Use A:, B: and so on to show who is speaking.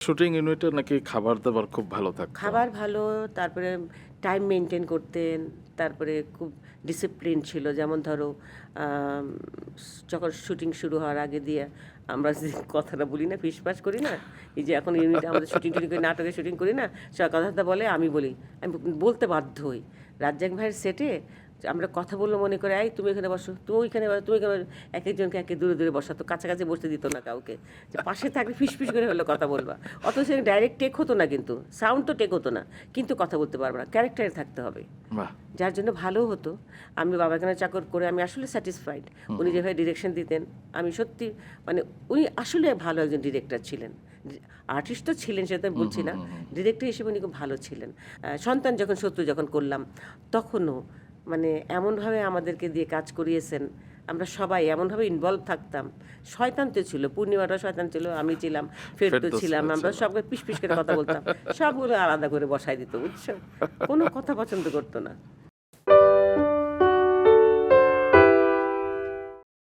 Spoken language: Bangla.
A: শুটিং ইউনিটে নাকি খাবার-দাবার খুব ভালো থাকতো?
B: খাবার ভালো, তারপরে টাইম মেইনটেইন করতেন, তারপরে খুব ডিসিপ্লিন ছিল। যেমন ধরো আম যখন শুটিং শুরু হওয়ার আগে দিয়ে আমরা যে কথাটা বলি না, ফিসফাস করি না? এই যে এখন ইউনিটে আমাদের শুটিং-টুটিং করি, নাটকের শুটিং করি না? সবাই কথাবার্তা বলে, আমি বলি। আমি বলতে বাধ্য হই। রাজ্জাক ভাইয়ের সেটে আমরা কথা বললে মনে করে, "এই তুমি এখানে বসো, তুমি ওইখানে বসো, তুমি এখানে বসো।" একেকজনকে একে দূরে, দূরে বসাতো। কাছাকাছি বসতে দিত না কাউকে। যে পাশে থাকলে ফিসফিস করে হলেও কথা বলবা। অথচ ডাইরেক্ট টেক হতো না কিন্তু। সাউন্ড তো টেক হতো না। কিন্তু কথা বলতে পারবে না। ক্যারেক্টারে থাকতে হবে।
A: বাহ!
B: যার জন্য ভালোও হতো। আমি বাবার এখানে চাকর করে আমি আসলে স্যাটিসফাইড। উনি যেভাবে ডিরেকশন দিতেন, আমি সত্যি মানে উনি আসলে ভালো একজন ডিরেক্টর ছিলেন। আর্টিস্ট তো ছিলেন, সেটা আমি বলছি না। ডিরেক্টর হিসেবে উনি খুব ভালো ছিলেন। সন্তান যখন শত্রু যখন করলাম, তখনও মানে এমনভাবে আমাদেরকে দিয়ে কাজ করিয়েছেন, আমরা সবাই এমনভাবে ইনভলভ থাকতাম। শয়তান তো ছিল, পূর্ণিমাটাও শয়তান ছিল, আমি ছিলাম, ফেরদৌস
A: ফেরদৌস
B: ছিলাম।
A: ভাই
B: আমরা
A: ছিল।
B: সবাই পিস, পিস করে কথা বলতাম। সবগুলো আলাদা করে বসায় দিত, বুঝছো? কোনো কথা পছন্দ করতো না।